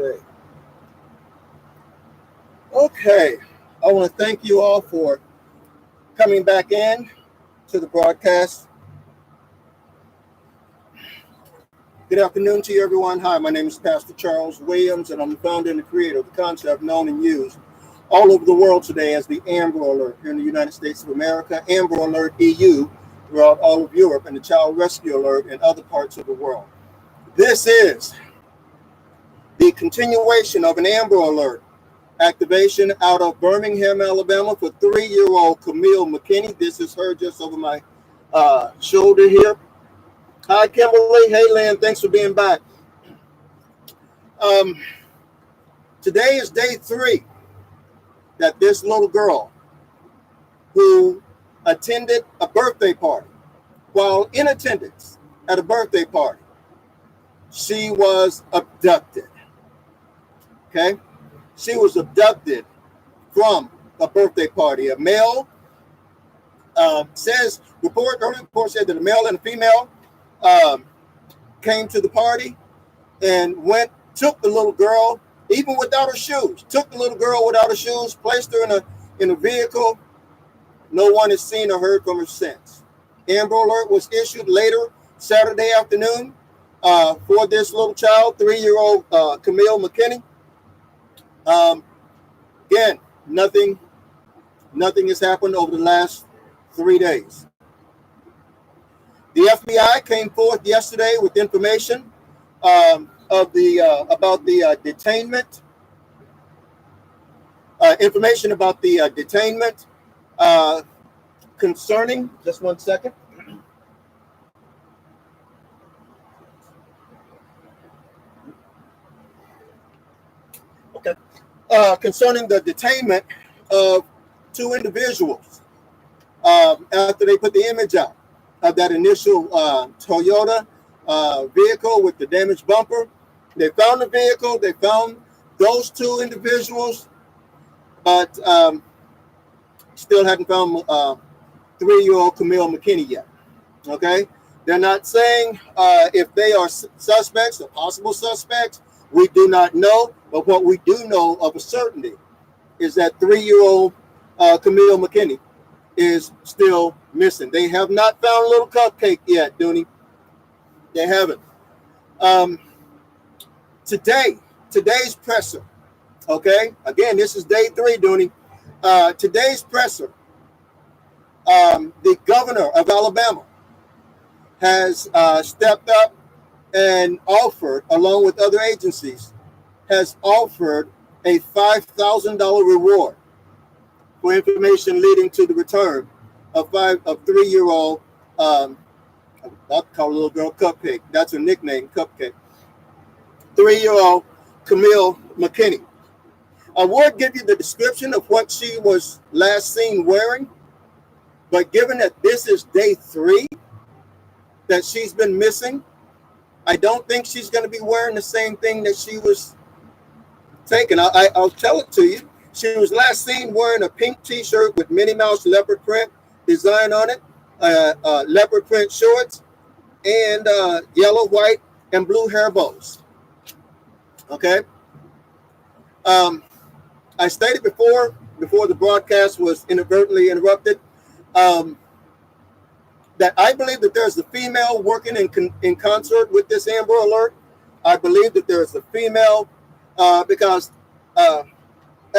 Okay. Okay. I want to thank you all for coming back in to the broadcast. Good afternoon to you, everyone. Hi, my name is Pastor Charles Williams, and I'm the founder and the creator of the concept known and used all over the world today as the Amber Alert here in the United States of America, Amber Alert EU throughout all of Europe, and the Child Rescue Alert in other parts of the world. This is the continuation of an Amber Alert activation out of Birmingham, Alabama for 3-year-old Camille McKinney. This is her just over my shoulder here. Hi, Kimberly. Hey, Lynn. Thanks for being back. Today is day 3 that this little girl who attended a birthday party, while in attendance at a birthday party, she was abducted. Okay? She was abducted from a birthday party. A male early report said that a male and a female came to the party and took the little girl, even without her shoes, placed her in a vehicle. No one has seen or heard from her since. Amber Alert was issued later Saturday afternoon for this little child, 3-year-old Camille McKinney. Again, nothing has happened over the last 3 days. The FBI came forth yesterday with information about the detainment. Information about the detainment concerning. Just 1 second. Okay. Concerning the detainment of 2 individuals after they put the image out of that initial Toyota vehicle with the damaged bumper. They found the vehicle. They found those 2 individuals, but still hadn't found 3-year-old Camille McKinney yet. Okay? They're not saying if they are suspects or possible suspects. We do not know, but what we do know of a certainty is that 3-year-old Camille McKinney is still missing. They have not found little cupcake yet, Dooney. They haven't. Today's presser, okay? Again, this is day 3, Dooney. Today's presser, the governor of Alabama has stepped up and offered, along with other agencies, has offered a $5,000 reward for information leading to the return of 3-year-old, I'll call a little girl Cupcake. That's her nickname, Cupcake. 3-year-old Camille McKinney. I would give you the description of what she was last seen wearing, but given that this is day 3 that she's been missing, I don't think she's going to be wearing the same thing that she was taking. I'll tell it to you. She was last seen wearing a pink T-shirt with Minnie Mouse leopard print design on it, leopard print shorts, and yellow, white, and blue hair bows. Okay. I stated before the broadcast was inadvertently interrupted, that I believe that there's a female working in concert with this Amber Alert. I believe that there's a female because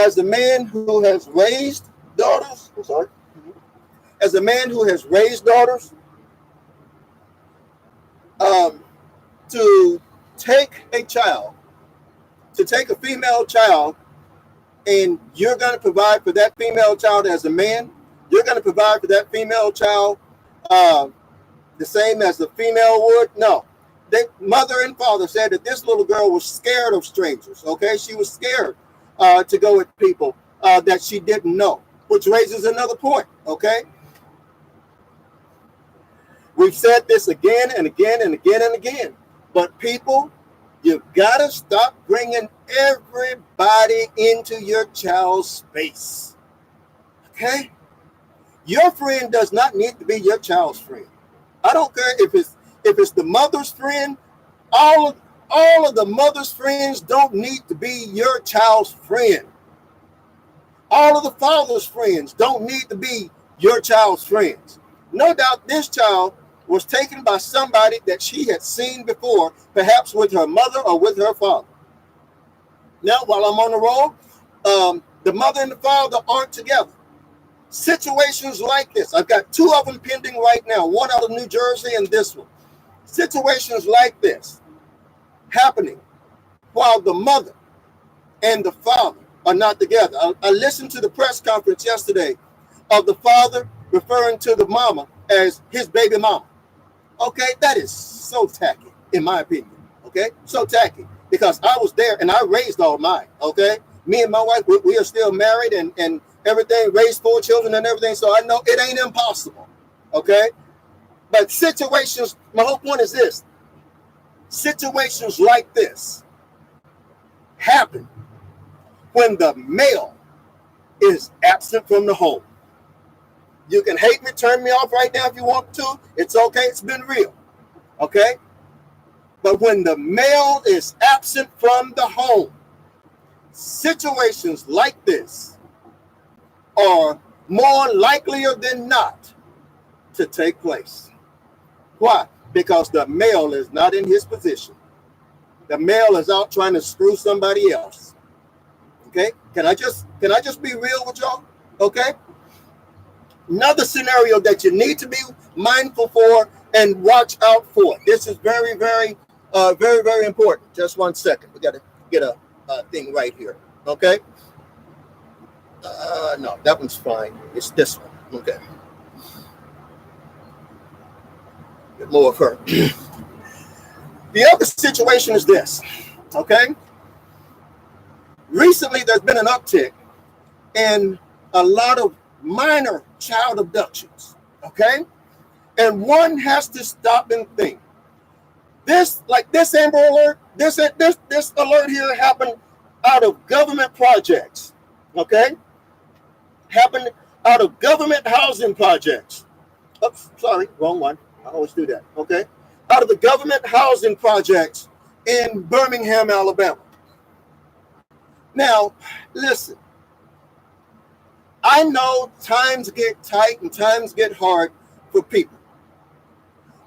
as a man who has raised daughters, to take a female child, and you're going to provide for that female child as a man, you're going to provide for that female child the same as the female would? No. The mother and father said that this little girl was scared of strangers. Okay, she was scared to go with people that she didn't know, which raises another point. Okay, we've said this again and again and again and again, but people, you've got to stop bringing everybody into your child's space. Okay? Your friend does not need to be your child's friend. I don't care if it's the mother's friend. All all of the mother's friends don't need to be your child's friend. All of the father's friends don't need to be your child's friends. No doubt this child was taken by somebody that she had seen before, perhaps with her mother or with her father. Now, while I'm on the roll, the mother and the father aren't together. Situations like this, I've got two of them pending right now, one out of New Jersey and this one. Situations like this happening while the mother and the father are not together. I listened to the press conference yesterday of the father referring to the mama as his baby mama. Okay, that is so tacky, in my opinion. Okay, so tacky, because I was there and I raised all mine. Okay, me and my wife, we are still married and everything, raised 4 children and everything, so I know it ain't impossible. Okay, but situations, my whole point is this: situations like this happen when the male is absent from the home. You can hate me, turn me off right now if you want to. It's okay. It's been real. Okay? But when the male is absent from the home, situations like this are more likelier than not to take place. Why? Because the male is not in his position. The male is out trying to screw somebody else. Okay? Can I just be real with y'all? Okay? Another scenario that you need to be mindful for and watch out for. This is very, very, very important. Just 1 second. We got to get a thing right here. Okay? No, that one's fine. It's this one. Okay. Get more of her. The other situation is this. Okay? Recently, there's been an uptick in a lot of minor child abductions, okay? And one has to stop and think. This Amber Alert, this alert here happened out of government projects, okay? Happened out of government housing projects. Oops, sorry, wrong one. I always do that, okay? Out of the government housing projects in Birmingham, Alabama. Now, listen. I know times get tight and times get hard for people.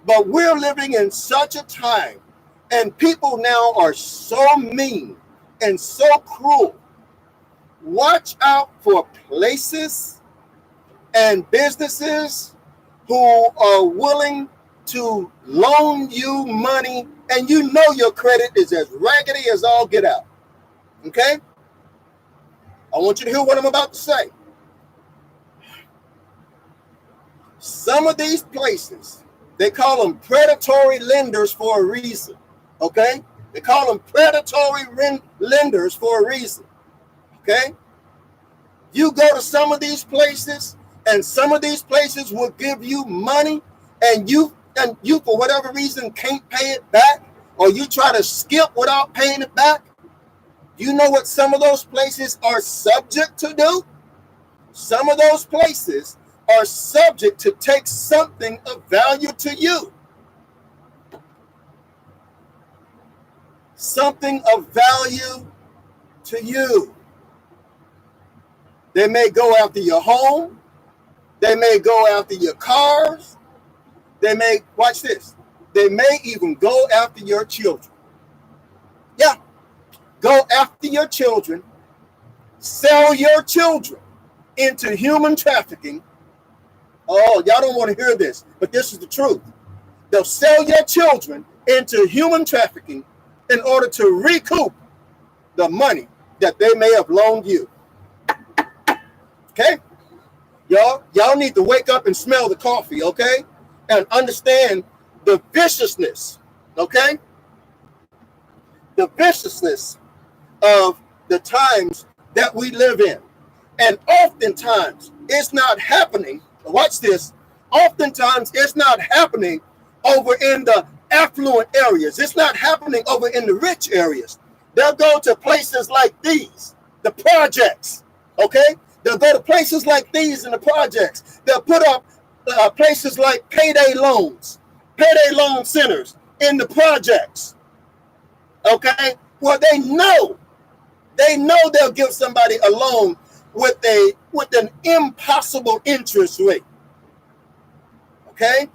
But we're living in such a time, and people now are so mean and so cruel. Watch out for places and businesses who are willing to loan you money, and you know your credit is as raggedy as all get out. Okay? I want you to hear what I'm about to say. Some of these places, they call them predatory lenders for a reason, okay? They call them predatory lenders for a reason, okay? You go to some of these places, and some of these places will give you money, and you for whatever reason can't pay it back, or you try to skip without paying it back. You know what some of those places are subject to do? Some of those places are subject to take something of value to you. Something of value to you. They may go after your home. They may go after your cars. They may, watch this, they may even go after your children. Yeah, go after your children, sell your children into human trafficking. Oh, y'all don't want to hear this, but this is the truth. They'll sell your children into human trafficking in order to recoup the money that they may have loaned you. Okay? Y'all need to wake up and smell the coffee, okay? And understand the viciousness, okay? The viciousness of the times that we live in. And oftentimes, it's not happening. Watch this. Oftentimes, it's not happening over in the affluent areas. It's not happening over in the rich areas. They'll go to places like these, the projects, okay? They'll go to places like these in the projects. They'll put up places like payday loan centers in the projects. Okay? Well, they know they'll give somebody a loan with an impossible interest rate. Okay?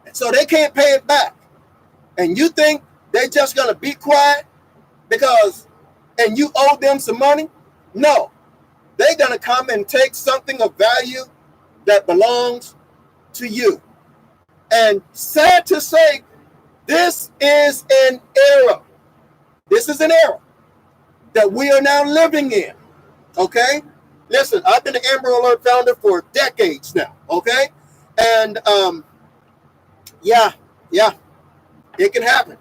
And so they can't pay it back. And you think they're just gonna be quiet and you owe them some money? No. They're gonna come and take something of value that belongs to you. And sad to say, this is an era. This is an era that we are now living in. Okay? Listen, I've been the Amber Alert founder for decades now. Okay? And yeah, it can happen.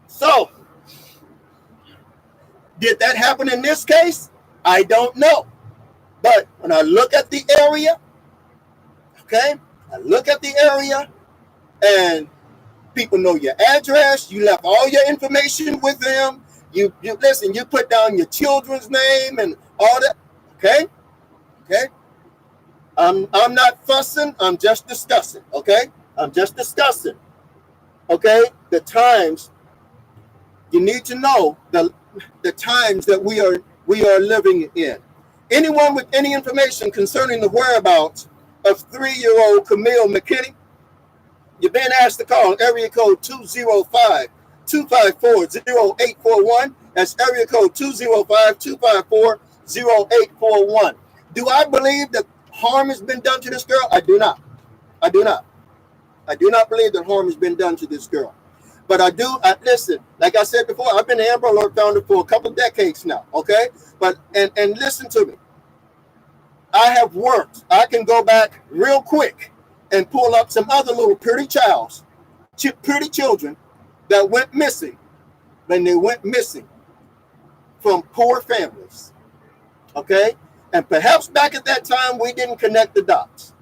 So, did that happen in this case? I don't know. But when I look at the area, okay, I look at the area and people know your address. You left all your information with them. You listen, you put down your children's name and all that. Okay. I'm not fussing. I'm just discussing. Okay. I'm just discussing. Okay. The times you need to know the times that we are living in. Anyone with any information concerning the whereabouts of 3-year-old Camille McKinney, you've been asked to call area code 205-254-0841. That's area code 205-254-0841. Do I believe that harm has been done to this girl? I do not. I do not believe that harm has been done to this girl. But listen, like I said before, I've been the Amber Alert founder for a couple of decades now, okay? But, and listen to me. I have worked. I can go back real quick and pull up some other little pretty children that went missing. When they went missing from poor families, okay? And perhaps back at that time, we didn't connect the dots.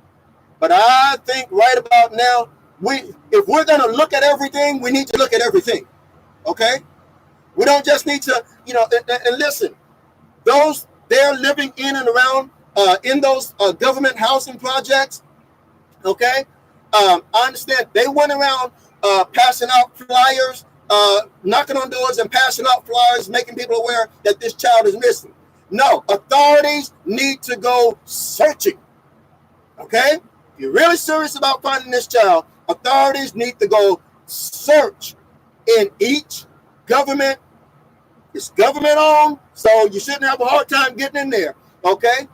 But I think right about now, if we're going to look at everything, we need to look at everything, okay? We don't just need to, and listen, those they're living in and around in those government housing projects, okay? I understand they went around passing out flyers, knocking on doors and passing out flyers, making people aware that this child is missing. No, authorities need to go searching, okay? If you're really serious about finding this child, authorities need to go search in each government. It's government owned, so you shouldn't have a hard time getting in there, okay?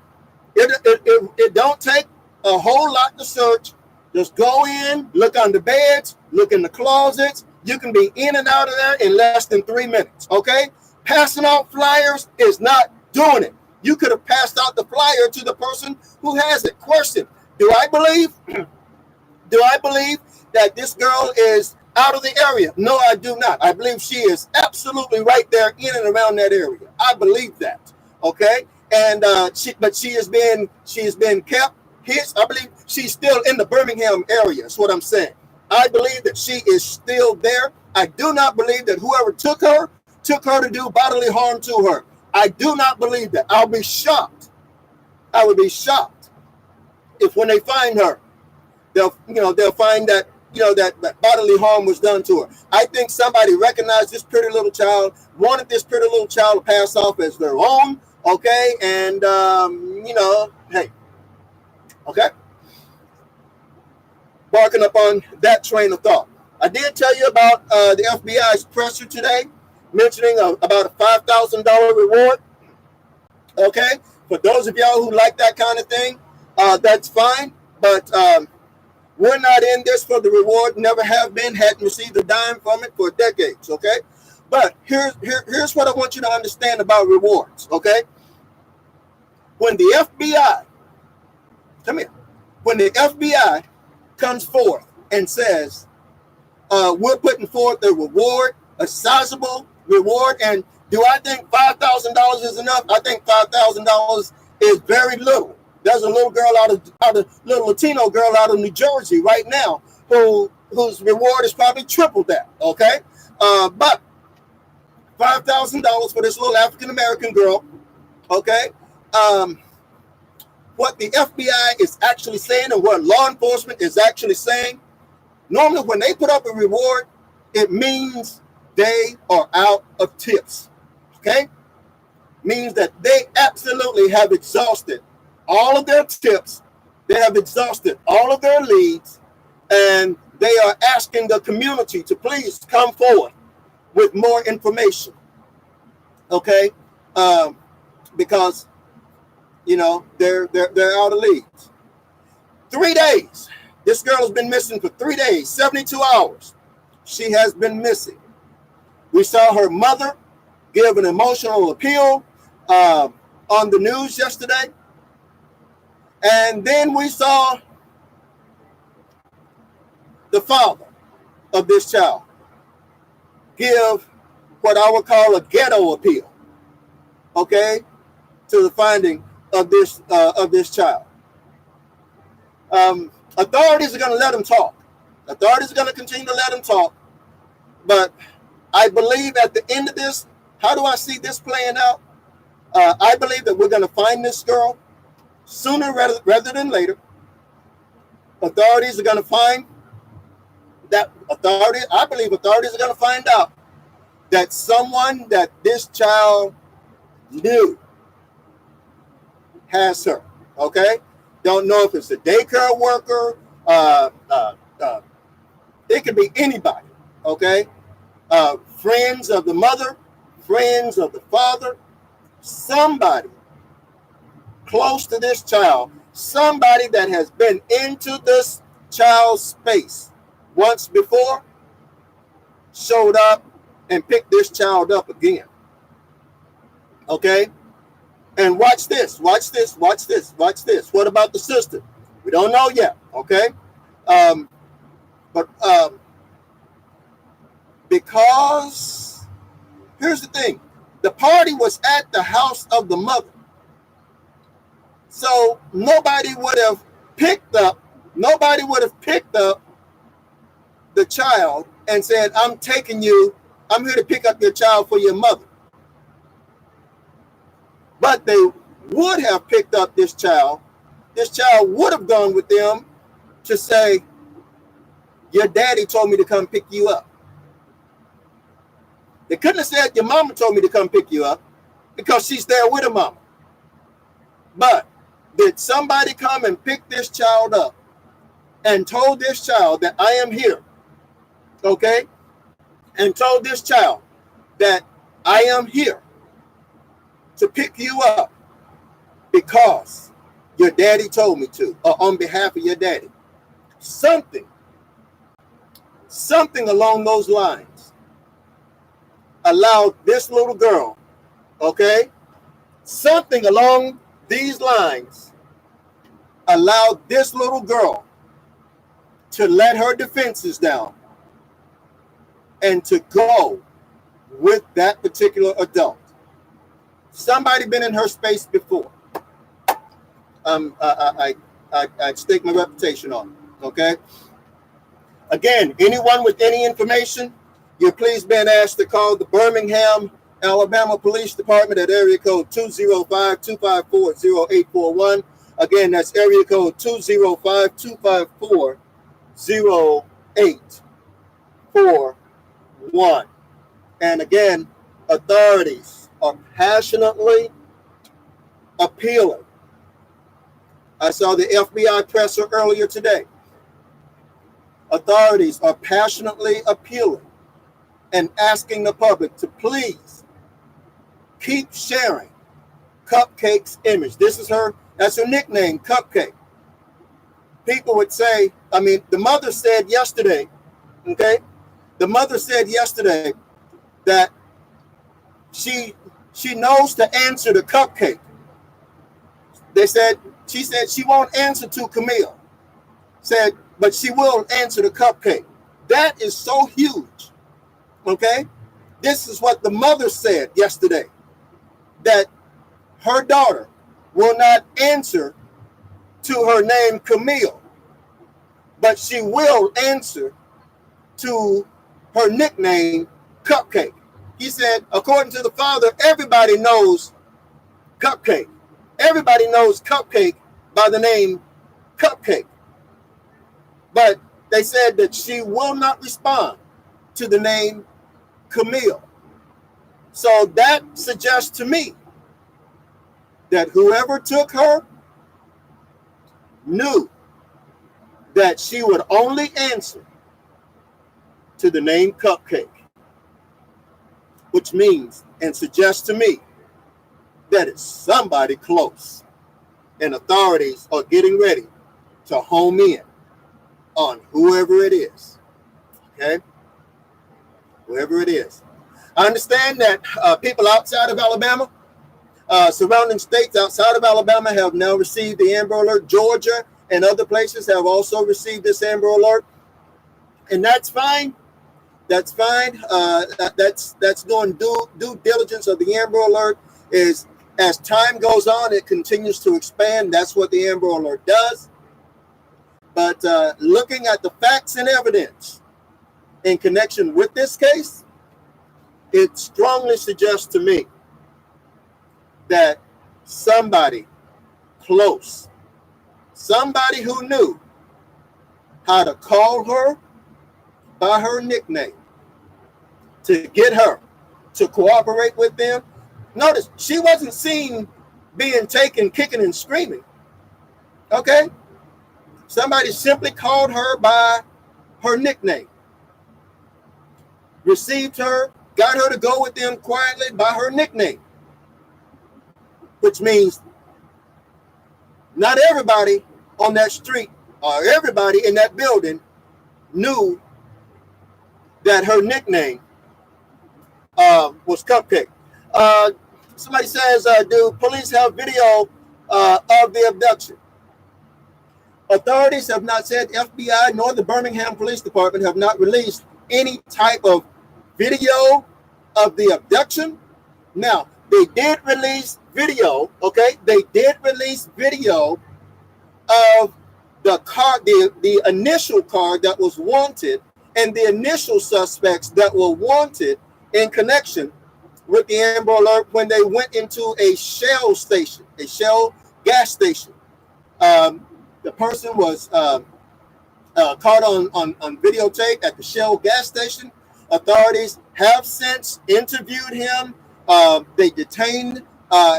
It don't take a whole lot to search. Just go in, look under beds, look in the closets. You can be in and out of there in less than 3 minutes, okay? Passing out flyers is not doing it. You could have passed out the flyer to the person who has it. Question, do I believe that this girl is out of the area? No, I do not. I believe she is absolutely right there in and around that area. I believe that. Okay, and she has been kept here. I believe she's still in the Birmingham area. That's what I'm saying. I believe that she is still there. I do not believe that whoever took her to do bodily harm to her. I do not believe that. I'll be shocked. I would be shocked if when they find her, they'll find that that bodily harm was done to her. I think somebody recognized this pretty little child, wanted this pretty little child to pass off as their own, okay? And, hey, okay? Barking up on that train of thought. I did tell you about the FBI's presser today, mentioning about a $5,000 reward, okay? For those of y'all who like that kind of thing, that's fine, but we're not in this for the reward, never have been, hadn't received a dime from it for decades, okay? But here's what I want you to understand about rewards, okay? When the FBI, when the FBI comes forth and says, we're putting forth a reward, a sizable reward, and do I think $5,000 is enough? I think $5,000 is very little. There's a little girl little Latino girl out of New Jersey right now whose reward is probably triple that, okay? But $5,000 for this little African-American girl, okay? What the FBI is actually saying and what law enforcement is actually saying, normally when they put up a reward, it means they are out of tips. Okay? Means that they absolutely have exhausted all of their tips. They have exhausted all of their leads, and they are asking the community to please come forward with more information. Okay? Because they're out of leads. 3 days. This girl has been missing for 3 days, 72 hours. She has been missing. We saw her mother give an emotional appeal on the news yesterday. And then we saw the father of this child give what I would call a ghetto appeal, okay, to the finding of this child. Authorities are going to let him talk. Authorities are going to continue to let him talk. But I believe at the end of this, how do I see this playing out? I believe that we're going to find this girl sooner rather than later. Authorities are going to find that I believe authorities are going to find out that someone that this child knew has her. Okay? Don't know if it's a daycare worker. It could be anybody. Okay? Friends of the mother, friends of the father, somebody close to this child, somebody that has been into this child's space once before, showed up and picked this child up again. Okay? And watch this, watch this, watch this, watch this. What about the sister? We don't know yet. Okay? Because here's the thing. The party was at the house of the mother. So nobody would have picked up the child and said, I'm here to pick up your child for your mother. But they would have picked up this child. This child would have gone with them to say, your daddy told me to come pick you up. They couldn't have said, your mama told me to come pick you up, because she's there with her mama. But did somebody come and pick this child up and told this child that I am here? Okay? And told this child that I am here to pick you up because your daddy told me to, or on behalf of your daddy. Something along those lines allowed this little girl, okay? Something along these lines allowed this little girl to let her defenses down and to go with that particular adult. Somebody been in her space before. I stake my reputation on it, okay? Again, anyone with any information, you're please being asked to call the Birmingham, Alabama Police Department at area code 205-254-0841. Again, that's area code 205-254-0841. And again, authorities are passionately appealing. I saw the FBI presser earlier today. Authorities are passionately appealing and asking the public to please keep sharing Cupcake's image. That's her nickname, Cupcake. People would say, the mother said yesterday, okay? The mother said yesterday that she knows to answer to Cupcake. She said she won't answer to Camille. But she will answer to Cupcake. That is so huge. Okay? This is what the mother said yesterday, that her daughter will not answer to her name Camille, but she will answer to her nickname Cupcake. He said, according to the father, everybody knows Cupcake. Everybody knows Cupcake by the name Cupcake. But they said that she will not respond to the name Camille. So that suggests to me that whoever took her knew that she would only answer to the name Cupcake, which means and suggests to me that it's somebody close, and authorities are getting ready to home in on whoever it is. Okay? Whoever it is. I understand that people outside of Alabama, surrounding states outside of Alabama have now received the Amber Alert. Georgia and other places have also received this Amber Alert. And that's fine. That's fine. That's doing due diligence of the Amber Alert. Is as time goes on, it continues to expand. That's what the Amber Alert does. But looking at the facts and evidence in connection with this case, it strongly suggests to me that somebody close, somebody who knew how to call her by her nickname to get her to cooperate with them. Notice, she wasn't seen being taken, kicking and screaming. Okay? Somebody simply called her by her nickname, received her, got her to go with them quietly by her nickname, which means not everybody on that street or everybody in that building knew that her nickname was Cupcake. Somebody says, do police have video of the abduction? Authorities have not said. FBI nor the Birmingham Police Department have not released any type of video of the abduction. Now, they did release video, okay? They did release video of the car, the initial car that was wanted and the initial suspects that were wanted in connection with the Amber Alert when they went into a Shell station, a Shell gas station. The person was caught on videotape at the Shell gas station. Authorities have since interviewed him. They detained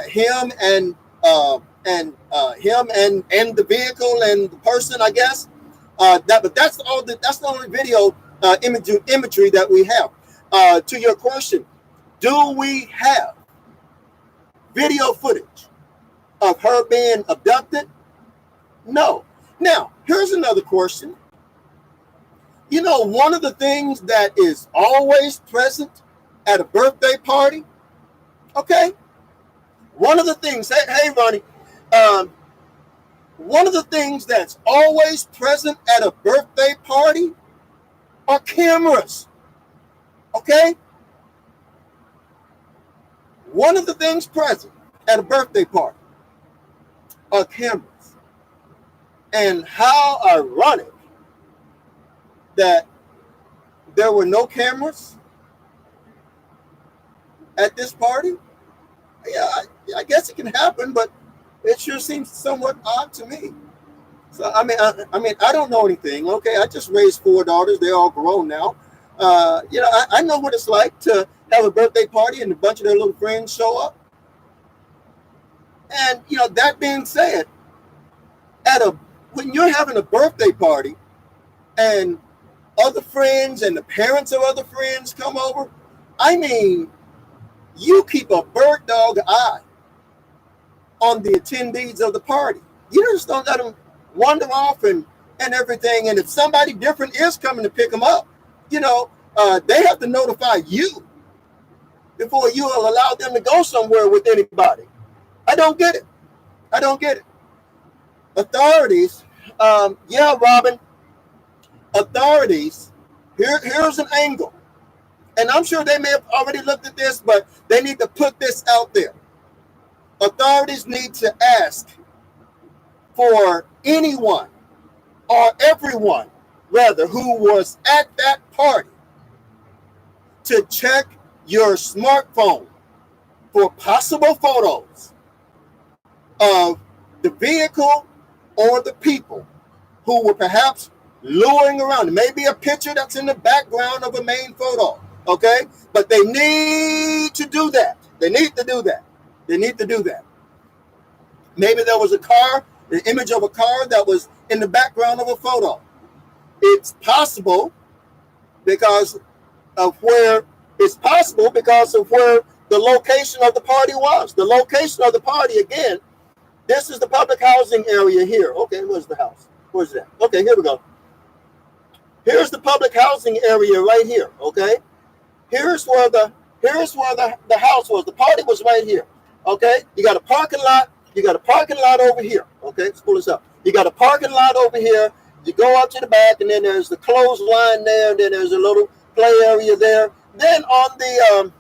him and the vehicle and the person, I guess. But that's all. That's the only video imagery that we have. To your question, do we have video footage of her being abducted? No. Now, here's another question. You know, one of the things that is always present at a birthday party, okay? One of the things, hey Ronnie, one of the things that's always present at a birthday party are cameras, okay? One of the things present at a birthday party are cameras. And how ironic that there were no cameras at this party. Yeah, I guess it can happen, but it sure seems somewhat odd to me. So I mean, I don't know anything. Okay, I just raised 4 daughters; they're all grown now. I know what it's like to have a birthday party and a bunch of their little friends show up. And that being said, when you're having a birthday party and other friends and the parents of other friends come over, I mean, you keep a bird dog eye on the attendees of the party. You just don't let them wander off and everything. And if somebody different is coming to pick them up, they have to notify you before you will allow them to go somewhere with anybody. I don't get it. Authorities, Robin, authorities, here's an angle. And I'm sure they may have already looked at this, but they need to put this out there. Authorities need to ask for anyone or everyone, rather, who was at that party to check your smartphone for possible photos of the vehicle or the people who were perhaps luring around. It may be a picture that's in the background of a main photo, okay? But they need to do that. They need to do that. They need to do that. Maybe there was a car, the image of a car that was in the background of a photo. It's possible because of where the location of the party was. The location of the party, again, this is the public housing area here. Okay, where's the house? Where's that? Okay, here we go. Here's the public housing area right here, okay? Here's where the house was. The party was right here, okay? You got a parking lot. You got a parking lot over here, okay? Let's pull this up. You got a parking lot over here. You go out to the back, and then there's the clothesline there, and then there's a little play area there. Then on the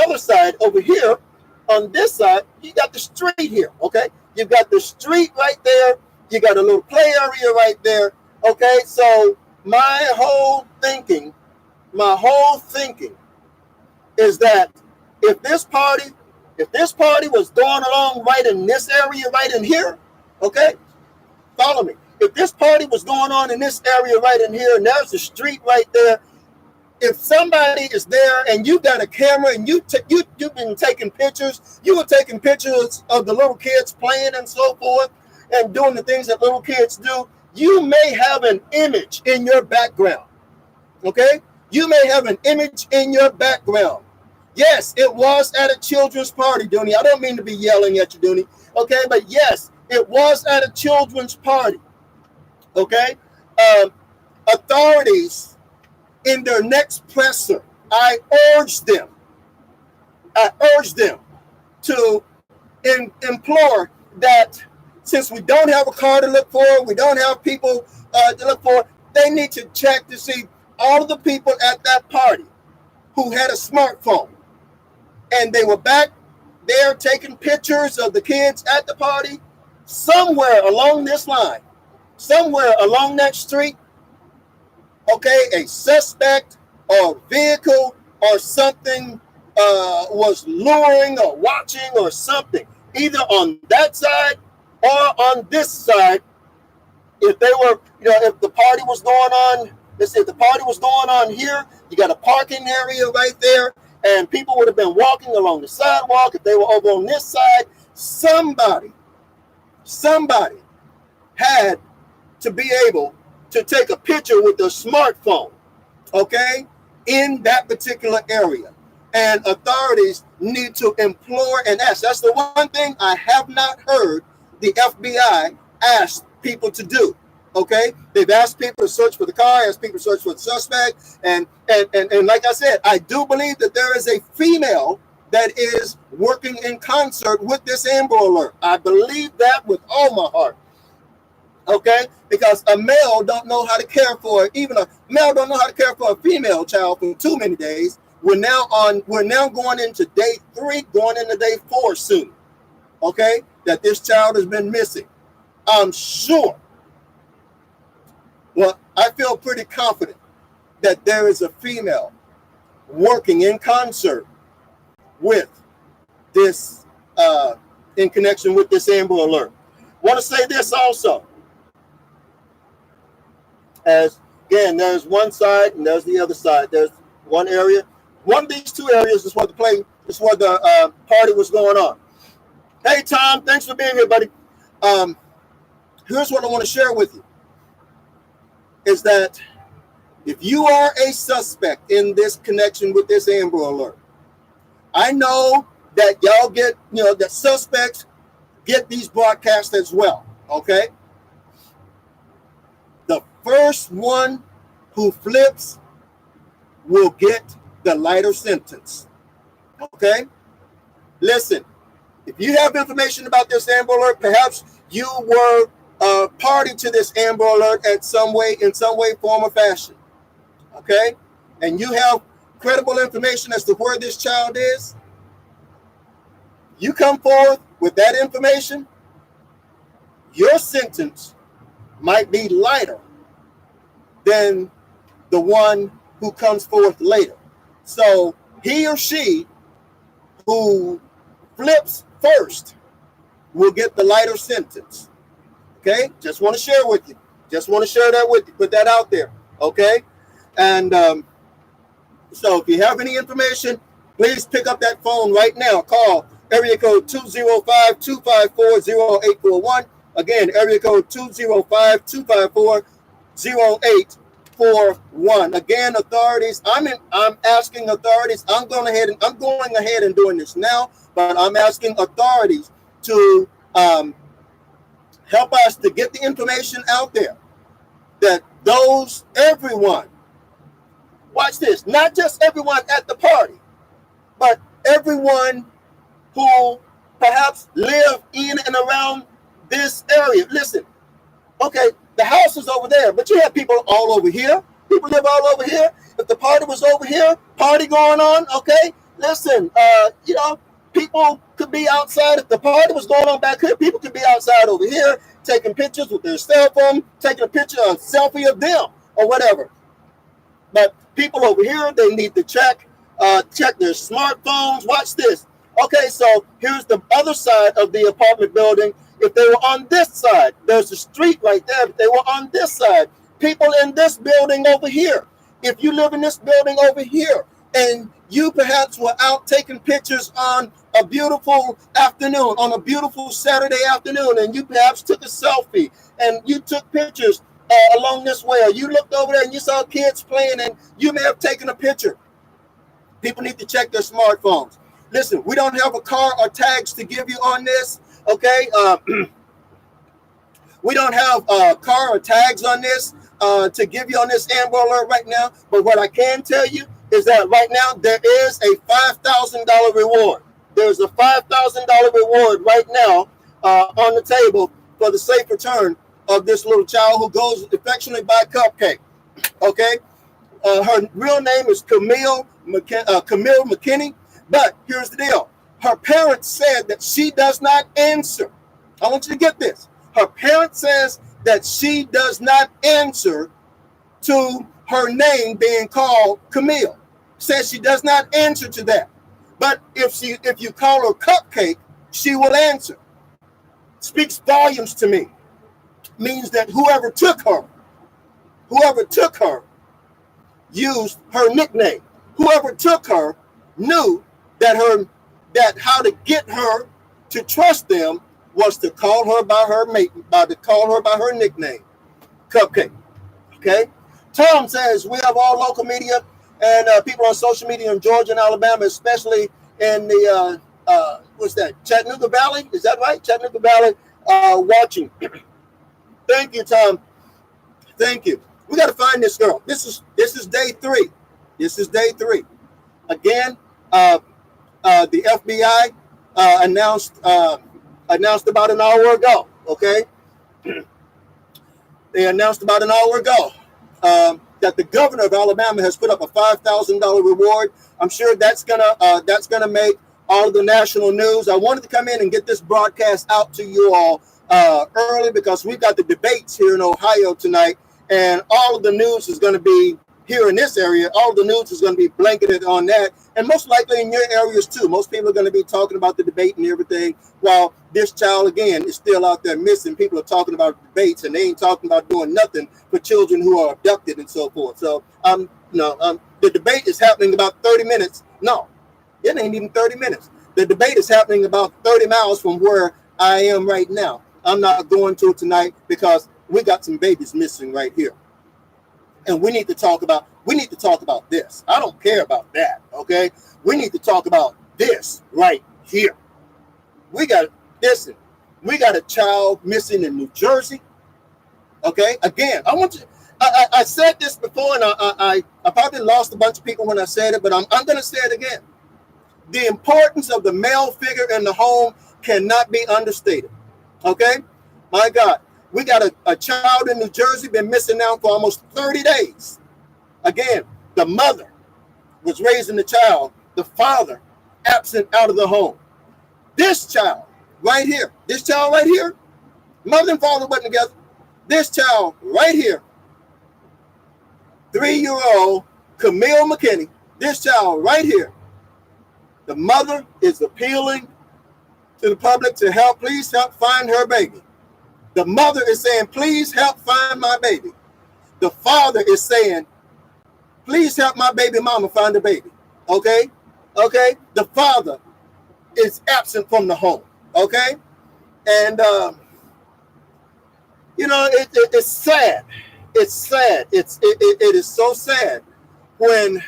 other side over here, on this side, you got the street here, okay? You've got the street right there. You got a little play area right there, okay? So my whole thinking is that if this party was going along right in this area, right in here, okay? Follow me. If this party was going on in this area right in here, and there's the street right there, if somebody is there and you got a camera and you've been taking pictures, you were taking pictures of the little kids playing and so forth and doing the things that little kids do, you may have an image in your background, okay? You may have an image in your background. Yes, it was at a children's party, Dooney. I don't mean to be yelling at you, Dooney, okay? But yes, it was at a children's party, okay? Authorities, in their next presser, I urge them to implore that since we don't have a car to look for, we don't have people to look for, they need to check to see all of the people at that party who had a smartphone and they were back there taking pictures of the kids at the party. Somewhere along this line, somewhere along that street, okay, a suspect or vehicle or something was luring or watching or something, either on that side or on this side. If they were, if the party was going on, let's say if the party was going on here, you got a parking area right there, and people would have been walking along the sidewalk. If they were over on this side, somebody had to be able to take a picture with their smartphone, okay, in that particular area. And authorities need to implore and ask. That's the one thing I have not heard the FBI ask people to do, okay? They've asked people to search for the car, asked people to search for the suspect, and like I said, I do believe that there is a female that is working in concert with this Amber Alert. I believe that with all my heart. Okay, because a male don't know how to care for, even a male don't know how to care for a female child for too many days. We're now going into day 3, going into day 4 soon. Okay, that this child has been missing. I'm sure. Well, I feel pretty confident that there is a female working in concert with this, in connection with this Amber Alert. Want to say this also. As again, there's one side and there's the other side. There's one area. One of these two areas is where the party was going on. Hey, Tom, thanks for being here, buddy. Here's what I want to share with you. Is that if you are a suspect in this connection with this Amber Alert, I know that y'all get, that suspects get these broadcasts as well, okay? The first one who flips will get the lighter sentence. Okay? Listen, if you have information about this Amber Alert, perhaps you were party to this Amber Alert in some way, form, or fashion. Okay? And you have credible information as to where this child is. You come forth with that information, your sentence might be lighter than the one who comes forth later. So he or she who flips first will get the lighter sentence. Okay, just want to share with you. Just want to share that with you, put that out there, okay? And so if you have any information, please pick up that phone right now. Call area code 205-254-0841. Again, area code 205-254-0841. Again, authorities, I'm asking authorities, I'm going ahead and doing this now, but I'm asking authorities to help us to get the information out there that everyone, watch this, not just everyone at the party, but everyone who perhaps live in and around this area. Listen, okay, the house is over there, but you have people all over here. People live all over here. If the party was over here, party going on, okay? Listen, people could be outside. If the party was going on back here, people could be outside over here taking pictures with their cell phone, taking a selfie of them or whatever. But people over here, they need to check their smartphones. Watch this. Okay, so here's the other side of the apartment building. If they were on this side, there's a street right there. If they were on this side, people in this building over here. If you live in this building over here and you perhaps were out taking pictures on a beautiful afternoon, on a beautiful Saturday afternoon, and you perhaps took a selfie and you took pictures along this way, or you looked over there and you saw kids playing and you may have taken a picture. People need to check their smartphones. Listen, we don't have a car or tags to give you on this, okay? We don't have car or tags on this to give you on this Amber Alert right now. But what I can tell you is that right now there is a $5,000 reward. There's a $5,000 reward right now on the table for the safe return of this little child who goes affectionately by Cupcake, okay? Her real name is Camille McKinney. But here's the deal. Her parents said that she does not answer. I want you to get this. Her parents says that she does not answer to her name being called Camille. Says she does not answer to that. But if you call her Cupcake, she will answer. Speaks volumes to me. Means that whoever took her used her nickname. Whoever took her knew that how to get her to trust them was to call her by her nickname, Cupcake. Okay. Tom says we have all local media and people on social media in Georgia and Alabama, especially in the Chattanooga Valley. Is that right? Chattanooga Valley, watching. Thank you, Tom. Thank you. We got to find this girl. This is day 3. This is day 3. Again, the FBI announced about an hour ago. Okay, they announced about an hour ago that the governor of Alabama has put up a $5,000 reward. I'm sure that's gonna make all of the national news. I wanted to come in and get this broadcast out to you all early because we've got the debates here in Ohio tonight, and all of the news is going to be here in this area. All of the news is going to be blanketed on that, and most likely in your areas too. Most people are going to be talking about the debate and everything, while this child again is still out there missing. People are talking about debates, and they ain't talking about doing nothing for children who are abducted and so forth. So the debate is happening about 30 minutes. No, it ain't even 30 minutes. The debate is happening about 30 miles from where I am right now. I'm not going to it tonight because we got some babies missing right here. And we need to talk about this. I don't care about that, okay? We need to talk about this right here. We got a child missing in New Jersey. Okay? Again, I said this before, and I probably lost a bunch of people when I said it, but I'm going to say it again. The importance of the male figure in the home cannot be understated. Okay? My God. We got a child in New Jersey been missing now for almost 30 days. Again, the mother was raising the child, the father absent out of the home. This child right here, mother and father wasn't together. This child right here, 3-year-old Camille McKinney, this child right here, the mother is appealing to the public to please help find her baby. The mother is saying, please help find my baby. The father is saying, please help my baby mama find the baby. Okay? Okay? The father is absent from the home. Okay? And, it's sad. It's sad. It is so sad when,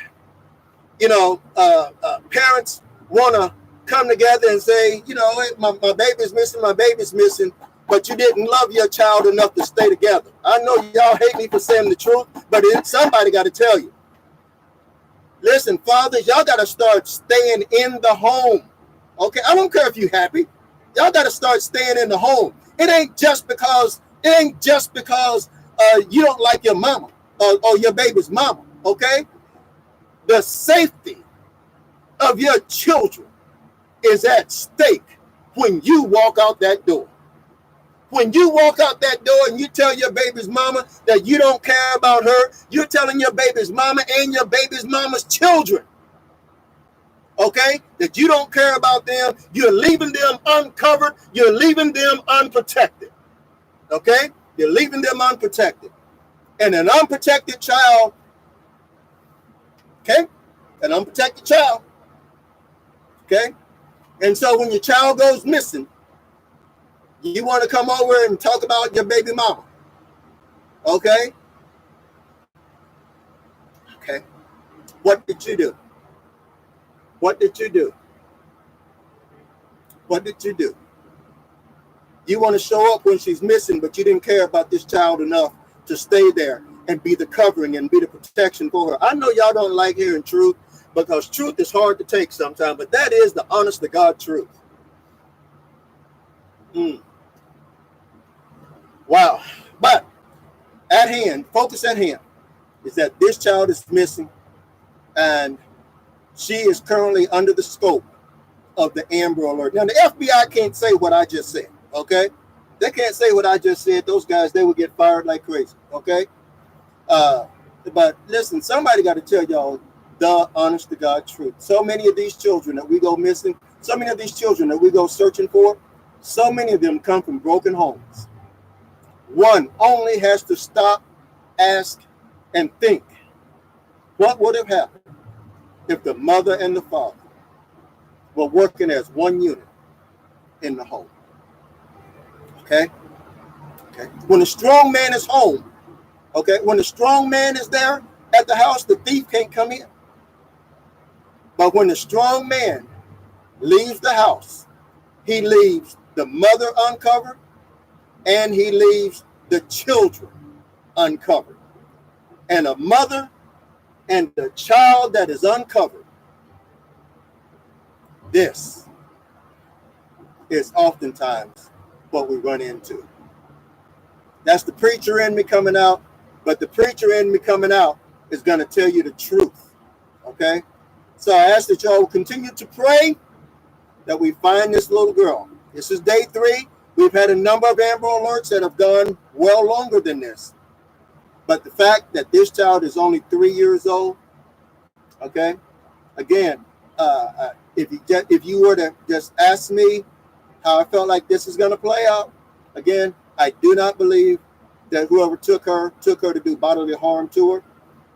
parents want to come together and say, hey, my baby's missing, but you didn't love your child enough to stay together. I know y'all hate me for saying the truth, but somebody got to tell you. Listen, fathers, y'all got to start staying in the home. Okay? I don't care if you're happy. Y'all got to start staying in the home. It ain't just because you don't like your mama or your baby's mama. Okay? The safety of your children is at stake when you walk out that door. When you walk out that door and you tell your baby's mama that you don't care about her, you're telling your baby's mama and your baby's mama's children, okay, that you don't care about them. You're leaving them uncovered. You're leaving them unprotected, okay? You're leaving them unprotected. And an unprotected child, okay, okay? And so when your child goes missing, you want to come over and talk about your baby mama. Okay? Okay. What did you do? What did you do? What did you do? You want to show up when she's missing, but you didn't care about this child enough to stay there and be the covering and be the protection for her. I know y'all don't like hearing truth because truth is hard to take sometimes, but that is the honest to God truth. Wow. But at hand, focus at hand, is that this child is missing and she is currently under the scope of the Amber Alert. Now, the FBI can't say what I just said, okay? They can't say what I just said. Those guys, they would get fired like crazy, okay? But listen, somebody got to tell y'all the honest to God truth. So many of these children that we go missing, so many of these children that we go searching for, so many of them come from broken homes. One only has to stop, ask, and think, what would have happened if the mother and the father were working as one unit in the home? Okay? Okay. When a strong man is home, okay, when the strong man is there at the house, the thief can't come in. But when the strong man leaves the house, he leaves the mother uncovered, and he leaves the children uncovered. And a mother and the child that is uncovered, this is oftentimes what we run into. That's the preacher in me coming out, but the preacher in me coming out is going to tell you the truth, okay? So I ask that y'all continue to pray that we find this little girl. This is day 3. We've had a number of Amber Alerts that have gone well longer than this. But the fact that this child is only 3 years old, okay? Again, if you were to just ask me how I felt like this is going to play out, again, I do not believe that whoever took her to do bodily harm to her.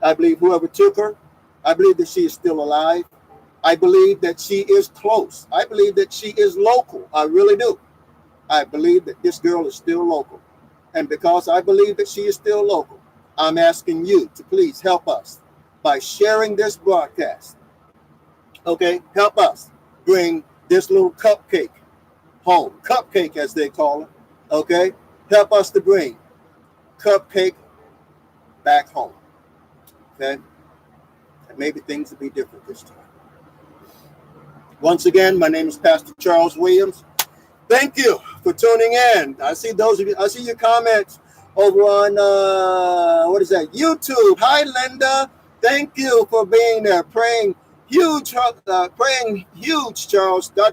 I believe whoever took her, I believe that she is still alive. I believe that she is close. I believe that she is local. I really do. I believe that this girl is still local. And because I believe that she is still local, I'm asking you to please help us by sharing this broadcast. Okay, help us bring this little cupcake home. Cupcake, as they call it. Okay, help us to bring Cupcake back home. Okay, and maybe things will be different this time. Once again, my name is Pastor Charles Williams. Thank you for tuning in. I see those of you. I see your comments over on YouTube. Hi, Linda. Thank you for being there, praying huge, Charles. God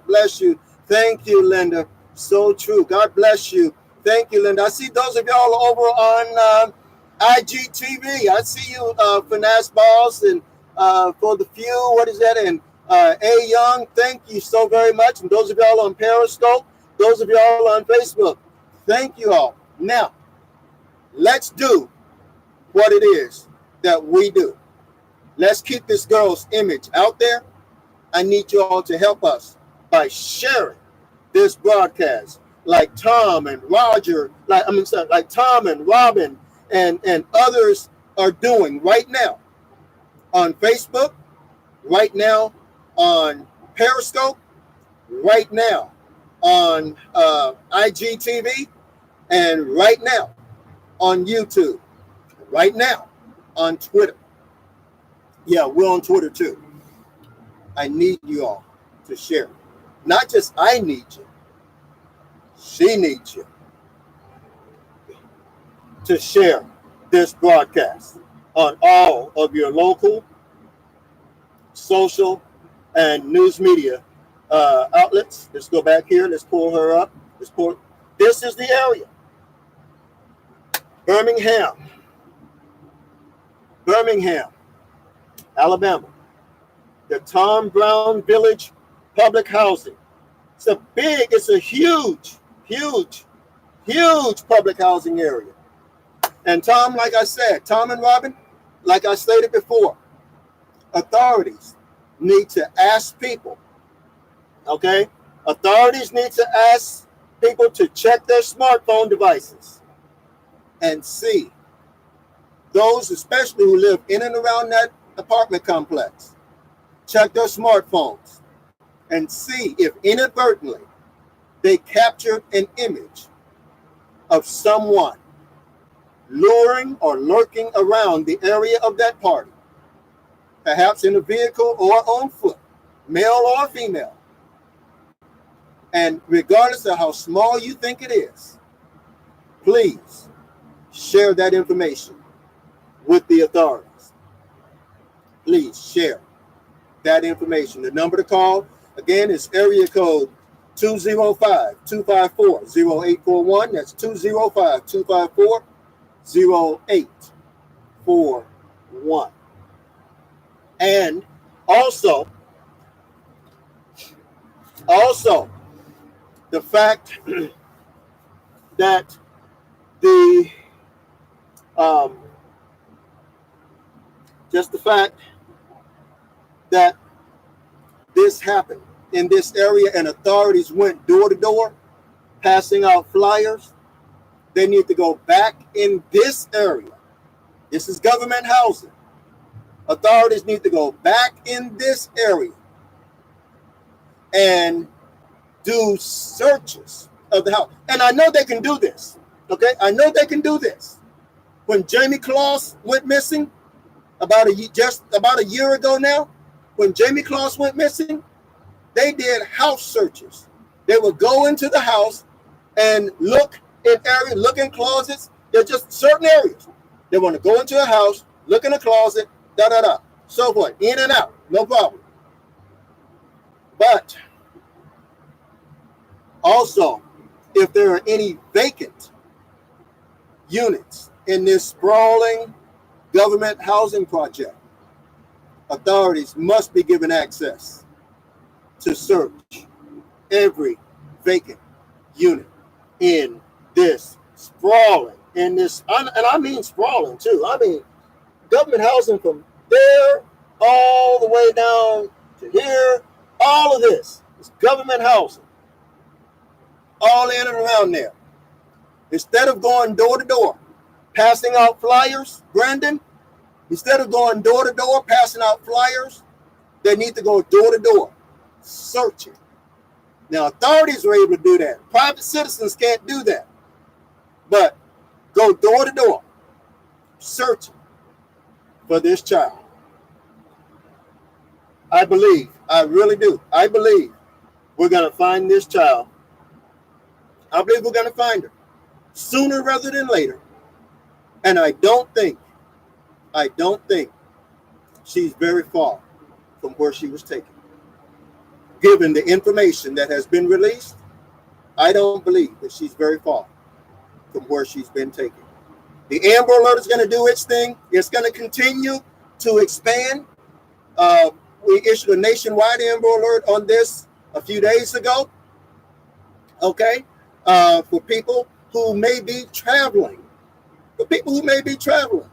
bless you. Thank you, Linda. So true. God bless you. Thank you, Linda. I see those of y'all over on IGTV. I see you, Finesse Balls, and for the few. What is that? And A Young. Thank you so very much. And those of y'all on Periscope. Those of y'all on Facebook, thank you all. Now, let's do what it is that we do. Let's keep this girl's image out there. I need you all to help us by sharing this broadcast, like Tom and Roger, like Tom and Robin and others are doing right now on Facebook, right now on Periscope, right now on IGTV, and right now on YouTube, right now on Twitter. Yeah, we're on Twitter too. I need you all to share. Not just I need you, she needs you to share this broadcast on all of your local, social, and news media outlets. Let's go back here. Let's pull her up. This is the area. Birmingham, Alabama. The Tom Brown Village Public Housing. It's a huge public housing area. And Tom, like I said, Tom and Robin, like I stated before, authorities need to ask people, okay? Authorities need to ask people to check their smartphone devices and see those, especially who live in and around that apartment complex, check their smartphones and see if inadvertently they captured an image of someone luring or lurking around the area of that party, perhaps in a vehicle or on foot, male or female. And regardless of how small you think it is, please share that information with the authorities. Please share that information. The number to call, again, is area code 205-254-0841. That's 205-254-0841. And also, the fact that just the fact that this happened in this area and authorities went door to door passing out flyers, they need to go back in this area. This is government housing. Authorities need to go back in this area and do searches of the house. And I know they can do this. Okay, I know they can do this. When Jamie Claus went missing, just about a year ago now, when Jamie Claus went missing, they did house searches. They would go into the house and look in areas, look in closets. They're just certain areas. They want to go into a house, look in a closet, so forth, in and out, no problem. But also, if there are any vacant units in this sprawling government housing project, authorities must be given access to search every vacant unit in this sprawling, and I mean sprawling too. I mean government housing from there all the way down to here. All of this is government housing, all in and around there. Instead of going door to door, passing out flyers, Brandon, instead of going door to door, passing out flyers, they need to go door to door, searching. Now, authorities are able to do that. Private citizens can't do that. But go door to door, searching for this child. I really do. I believe we're going to find this child. I believe we're going to find her sooner rather than later. And I don't think she's very far from where she was taken. Given the information that has been released, I don't believe that she's very far from where she's been taken. The Amber Alert is going to do its thing. It's going to continue to expand. We issued a nationwide Amber Alert on this a few days ago. Okay, for people who may be traveling, for people who may be traveling,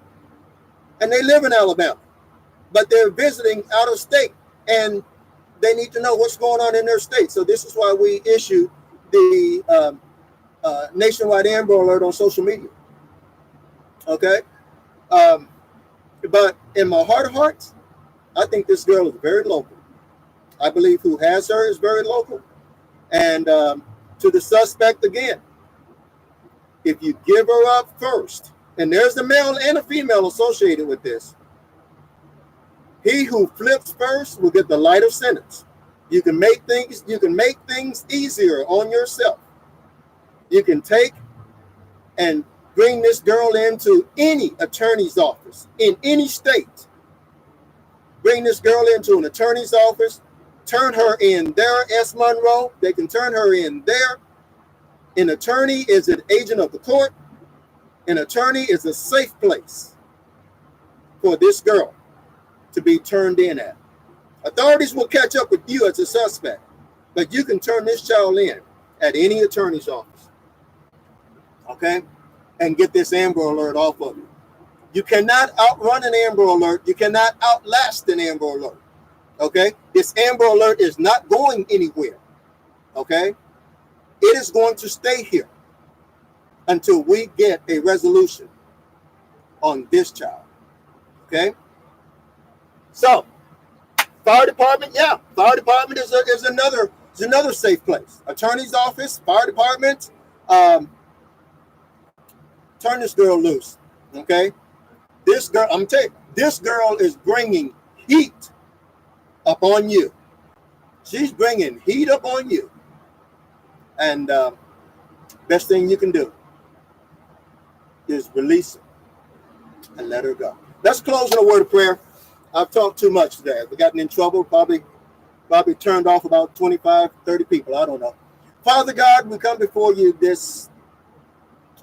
and they live in Alabama, but they're visiting out of state, and they need to know what's going on in their state. So this is why we issued the nationwide Amber Alert on social media. Okay, but in my heart of hearts, I think this girl is very local. I believe who has her is very local. And to the suspect again, if you give her up first, and there's a male and a female associated with this, he who flips first will get the lighter sentence. You can make things easier on yourself. You can take and bring this girl into any attorney's office in any state. Bring this girl into an attorney's office, turn her in there, S. Monroe. They can turn her in there. An attorney is an agent of the court. An attorney is a safe place for this girl to be turned in at. Authorities will catch up with you as a suspect, but you can turn this child in at any attorney's office. Okay? And get this Amber Alert off of you. You cannot outrun an Amber Alert. You cannot outlast an Amber Alert. Okay? This Amber Alert is not going anywhere. Okay? It is going to stay here until we get a resolution on this child. Okay? So, fire department, yeah. Fire department is another safe place. Attorney's office, fire department, turn this girl loose, okay? This girl, I'm telling you, this girl is bringing heat upon you. She's bringing heat upon you. And best thing you can do is release her and let her go. Let's close with a word of prayer. I've talked too much today. I've gotten in trouble, probably turned off about 25, 30 people. I don't know. Father God, we come before you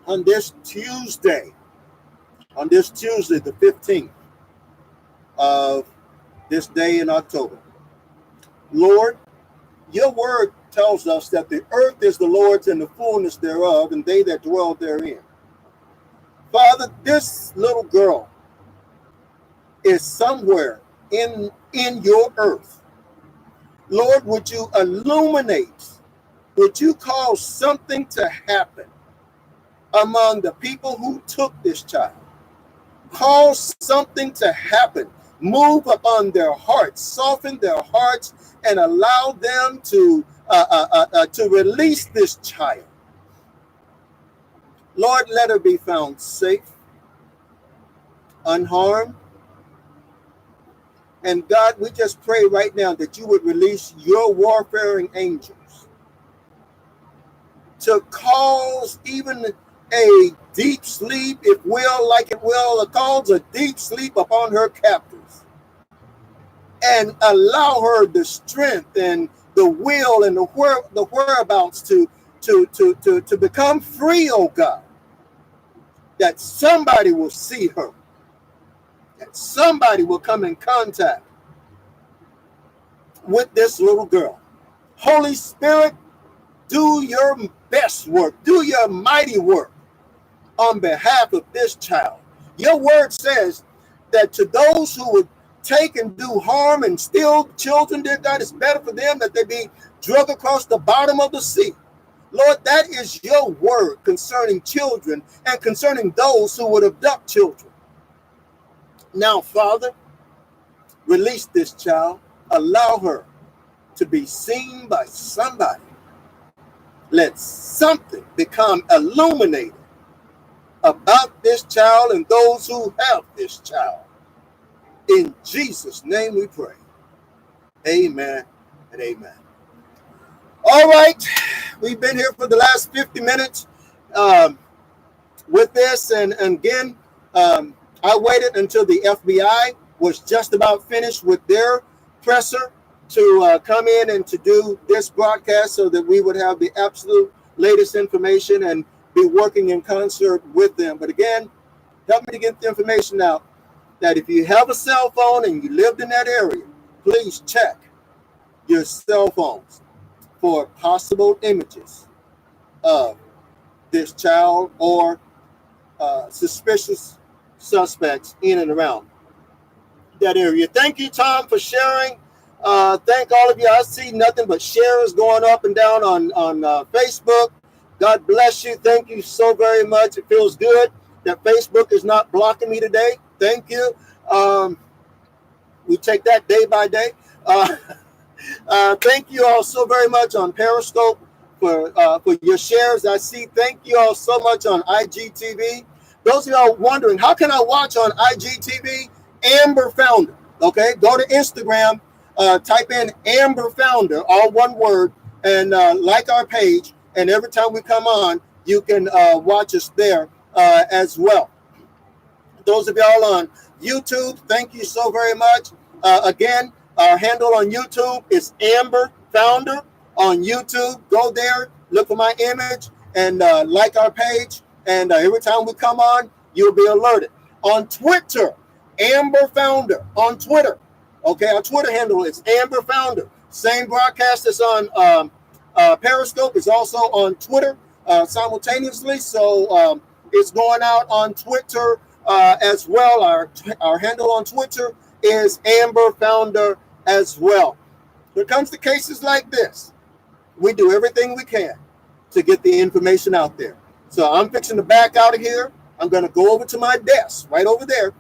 on this Tuesday, the 15th of this day in October. Lord, your word tells us that the earth is the Lord's and the fullness thereof, and they that dwell therein. Father, this little girl is somewhere in your earth. Lord, would you illuminate, would you cause something to happen among the people who took this child? Cause something to happen. Move upon their hearts, soften their hearts, and allow them to release this child. Lord, let her be found safe, unharmed. And God, we just pray right now that you would release your warfaring angels to cause even a deep sleep, if will, like it will, cause a deep sleep upon her captors, and allow her the strength and the will and the whereabouts to become free, oh God, that somebody will see her, that somebody will come in contact with this little girl. Holy Spirit, do your best work, do your mighty work on behalf of this child. Your word says that to those who would take and do harm and steal children, dear God, it's better for them that they be drug across the bottom of the sea. Lord, that is your word concerning children and concerning those who would abduct children. Now, Father, release this child. Allow her to be seen by somebody. Let something become illuminated about this child and those who have this child. In Jesus' name we pray. Amen and amen. All right. We've been here for the last 50 minutes with this. And again, I waited until the FBI was just about finished with their presser to come in and to do this broadcast so that we would have the absolute latest information and be working in concert with them. But again, help me to get the information out that if you have a cell phone and you lived in that area, please check your cell phones for possible images of this child or suspicious suspects in and around that area. Thank you, Tom, for sharing. Thank all of you. I see nothing but shares going up and down on Facebook. God bless you. Thank you so very much. It feels good that Facebook is not blocking me today. Thank you. We take that day by day. Thank you all so very much on Periscope for your shares. I see. Thank you all so much on IGTV. Those of y'all wondering, how can I watch on IGTV? Amber Founder. Okay, go to Instagram, type in Amber Founder, all one word, and like our page. And every time we come on, you can watch us there as well. Those of y'all on YouTube, thank you so very much. Again, our handle on YouTube is Amber Founder on YouTube. Go there, look for my image, and like our page. And every time we come on, you'll be alerted. On Twitter, Amber Founder on Twitter. Okay, our Twitter handle is Amber Founder. Same broadcast that's on Periscope is also on Twitter simultaneously. So it's going out on Twitter as well. Our handle on Twitter is Amber Founder as well. When it comes to cases like this, we do everything we can to get the information out there. So I'm fixing to back out of here. I'm going to go over to my desk right over there,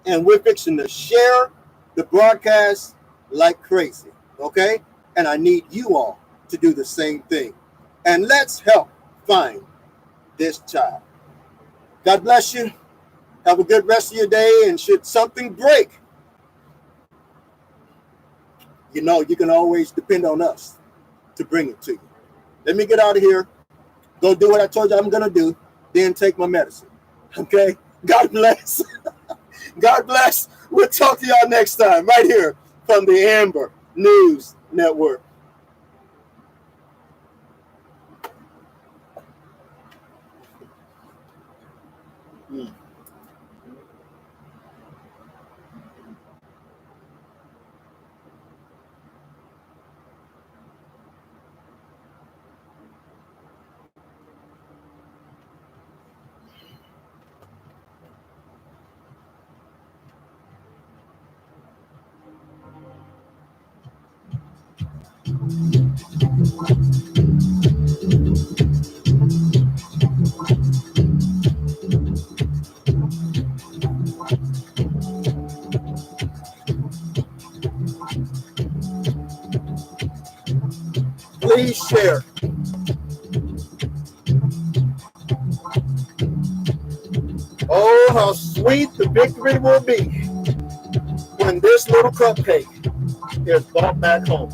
and we're fixing to share the broadcast like crazy, okay? And I need you all to do the same thing. And let's help find this child. God bless you. Have a good rest of your day. And should something break, you know you can always depend on us to bring it to you. Let me get out of here. Go do what I told you I'm going to do. Then take my medicine. Okay? God bless. God bless. We'll talk to y'all next time right here from the Amber News Network. Please share. Oh, how sweet the victory will be when this little cupcake is brought back home.